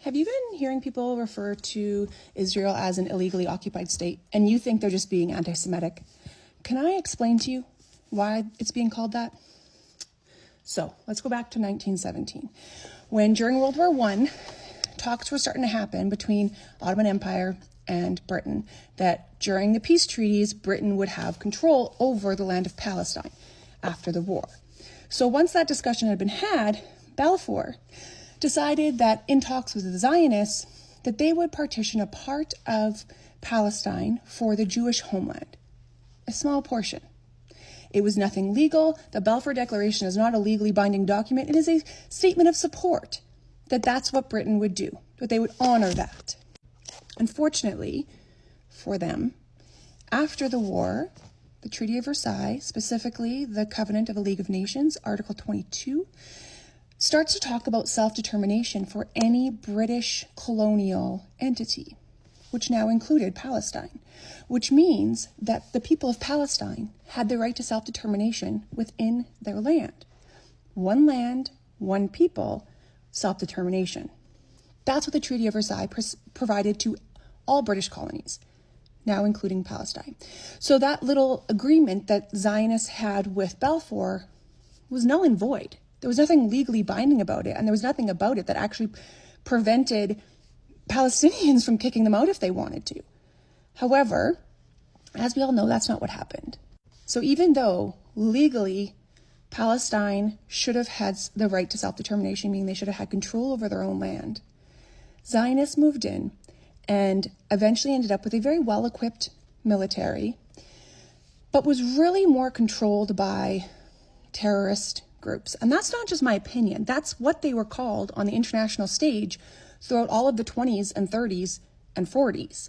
Have you been hearing people refer to Israel as an illegally occupied state, and you think they're just being anti-Semitic? Can I explain to you why it's being called that? So let's go back to 1917, when during World War I, talks were starting to happen between Ottoman Empire and Britain, that during the peace treaties, Britain would have control over the land of Palestine after the war. So once that discussion had been had, Balfour decided that in talks with the Zionists, that they would partition a part of Palestine for the Jewish homeland, a small portion. It was nothing legal. The Balfour Declaration is not a legally binding document. It is a statement of support that that's what Britain would do, that they would honor that. Unfortunately for them, after the war, the Treaty of Versailles, specifically the Covenant of the League of Nations, Article 22, starts to talk about self-determination for any British colonial entity, which now included Palestine, which means that the people of Palestine had the right to self-determination within their land. One land, one people, self-determination. That's what the Treaty of Versailles provided to all British colonies, now including Palestine. So that little agreement that Zionists had with Balfour was null and void. There was nothing legally binding about it, and there was nothing about it that actually prevented Palestinians from kicking them out if they wanted to. However, as we all know, that's not what happened. So even though legally Palestine should have had the right to self-determination, meaning they should have had control over their own land, Zionists moved in and eventually ended up with a very well-equipped military, but was really more controlled by terrorist groups. And that's not just my opinion. That's what they were called on the international stage throughout all of the 20s and 30s and 40s.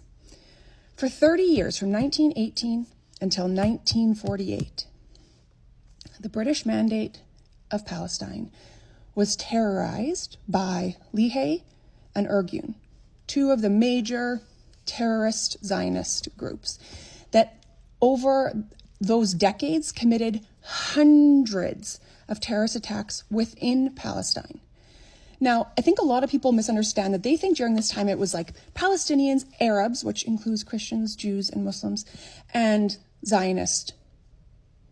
For 30 years, from 1918 until 1948, the British Mandate of Palestine was terrorized by Lehi and Irgun, two of the major terrorist Zionist groups that over those decades committed hundreds of terrorist attacks within Palestine. Now, I think a lot of people misunderstand that. They think during this time it was like Palestinians, Arabs, which includes Christians, Jews, and Muslims, and Zionist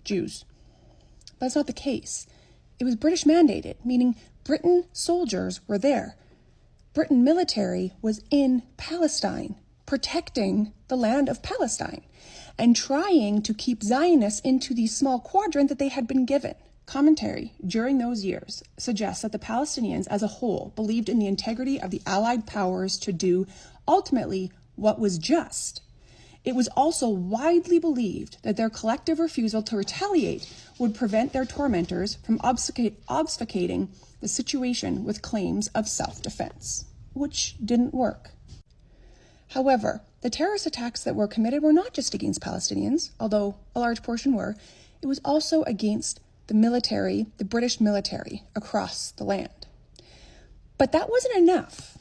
Jews. But that's not the case. It was British mandated, meaning Britain soldiers were there. Britain military was in Palestine, protecting the land of Palestine and trying to keep Zionists into the small quadrant that they had been given. Commentary during those years suggests that the Palestinians as a whole believed in the integrity of the Allied powers to do ultimately what was just. It was also widely believed that their collective refusal to retaliate would prevent their tormentors from obfuscating the situation with claims of self-defense, which didn't work. However, the terrorist attacks that were committed were not just against Palestinians, although a large portion were. It was also against the military, the British military across the land. But that wasn't enough.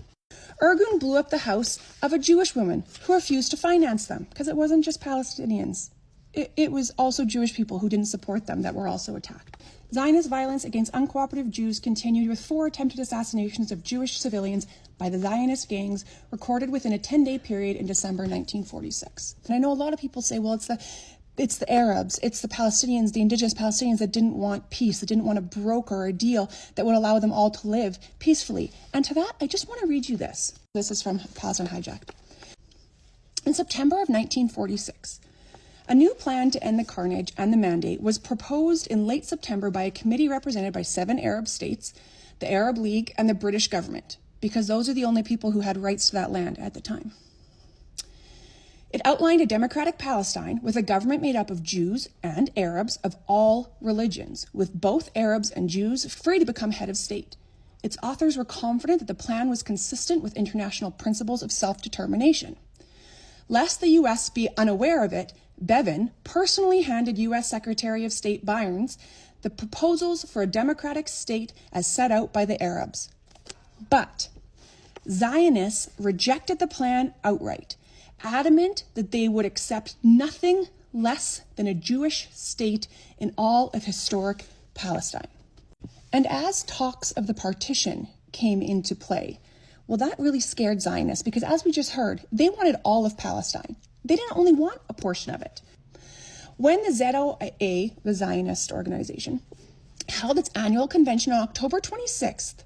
Irgun blew up the house of a Jewish woman who refused to finance them, because it wasn't just Palestinians. It was also Jewish people who didn't support them that were also attacked. Zionist violence against uncooperative Jews continued with 4 attempted assassinations of Jewish civilians by the Zionist gangs recorded within a 10-day period in December 1946. And I know a lot of people say, well, it's the Arabs, it's the Palestinians, the indigenous Palestinians that didn't want peace, that didn't want to broker a deal that would allow them all to live peacefully. And to that, I just want to read you this. This is from Palestine Hijacked. In September of 1946, a new plan to end the carnage and the mandate was proposed in late September by a committee represented by 7 Arab states, the Arab League, and the British government, because those are the only people who had rights to that land at the time. It outlined a democratic Palestine with a government made up of Jews and Arabs of all religions, with both Arabs and Jews free to become head of state. Its authors were confident that the plan was consistent with international principles of self-determination. Lest the U.S. be unaware of it, Bevin personally handed U.S. Secretary of State Burns the proposals for a democratic state as set out by the Arabs. But Zionists rejected the plan outright, adamant that they would accept nothing less than a Jewish state in all of historic Palestine. And as talks of the partition came into play, Well, that really scared Zionists because, as we just heard, they wanted all of Palestine. They didn't only want a portion of it. When the ZOA, the Zionist organization, held its annual convention on October 26th,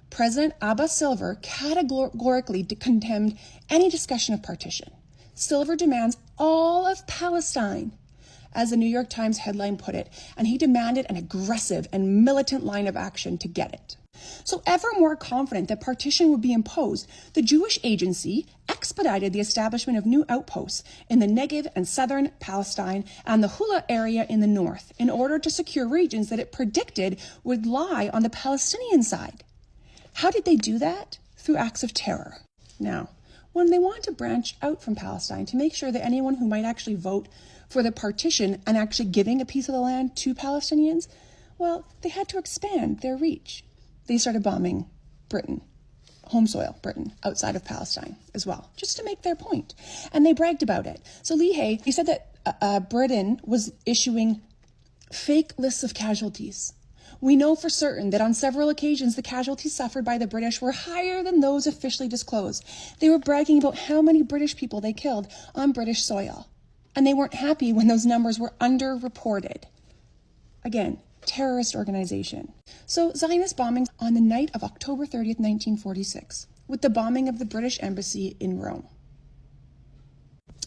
President Abba Silver categorically condemned any discussion of partition. Silver demands all of Palestine, as the New York Times headline put it, and he demanded an aggressive and militant line of action to get it. So ever more confident that partition would be imposed, the Jewish Agency expedited the establishment of new outposts in the Negev and southern Palestine and the Hula area in the north in order to secure regions that it predicted would lie on the Palestinian side. How did they do that? Through acts of terror. Now, when they wanted to branch out from Palestine to make sure that anyone who might actually vote for the partition and actually giving a piece of the land to Palestinians, well, they had to expand their reach. They started bombing Britain, home soil Britain, outside of Palestine as well, just to make their point. And they bragged about it. So Leahy, he said that Britain was issuing fake lists of casualties. We know for certain that on several occasions, the casualties suffered by the British were higher than those officially disclosed. They were bragging about how many British people they killed on British soil. And they weren't happy when those numbers were underreported. Again, terrorist organization. So Zionist bombings on the night of October 30th, 1946, with the bombing of the British embassy in Rome.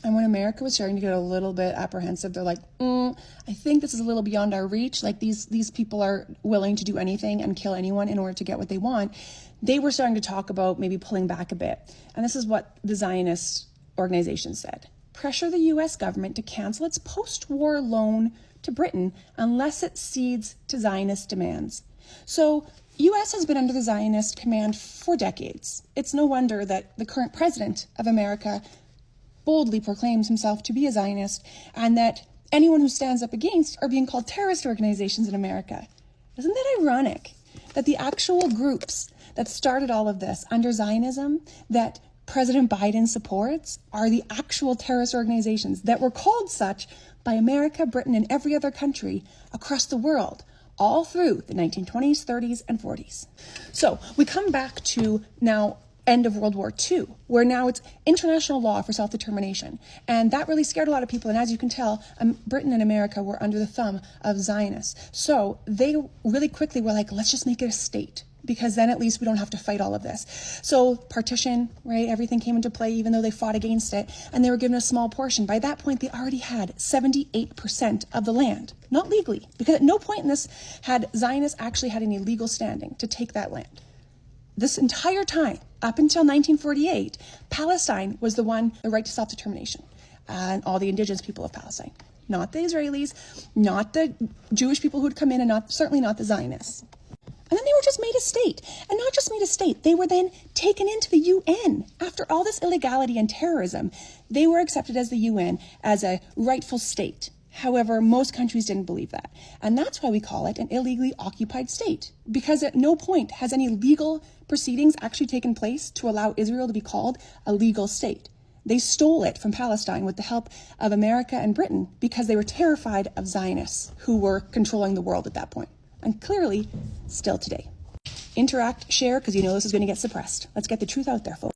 And when America was starting to get a little bit apprehensive, they're like, I think this is a little beyond our reach. Like these people are willing to do anything and kill anyone in order to get what they want. They were starting to talk about maybe pulling back a bit. And this is what the Zionist organization said. Pressure the U.S. government to cancel its post-war loan to Britain unless it cedes to Zionist demands. So U.S. has been under the Zionist command for decades. It's no wonder that the current president of America boldly proclaims himself to be a Zionist, and that anyone who stands up against are being called terrorist organizations in America. Isn't that ironic that the actual groups that started all of this under Zionism that President Biden supports are the actual terrorist organizations that were called such by America, Britain, and every other country across the world, all through the 1920s, 30s, and 40s. So we come back to now end of World War II, where now it's international law for self-determination. And that really scared a lot of people. And as you can tell, Britain and America were under the thumb of Zionists. So they really quickly were like, let's just make it a state, because then at least we don't have to fight all of this. So partition, right, everything came into play, even though they fought against it, and they were given a small portion. By that point, they already had 78% of the land, not legally, because at no point in this had Zionists actually had any legal standing to take that land. This entire time, up until 1948, Palestine was the right to self-determination, and all the indigenous people of Palestine. Not the Israelis, not the Jewish people who'd come in, and certainly not the Zionists. And then they were just made a state. And not just made a state, they were then taken into the UN. After all this illegality and terrorism, they were accepted as the UN as a rightful state. However, most countries didn't believe that. And that's why we call it an illegally occupied state, because at no point has any legal proceedings actually taken place to allow Israel to be called a legal state. They stole it from Palestine with the help of America and Britain because they were terrified of Zionists who were controlling the world at that point. And clearly, still today. Interact, share, because you know this is going to get suppressed. Let's get the truth out there, folks.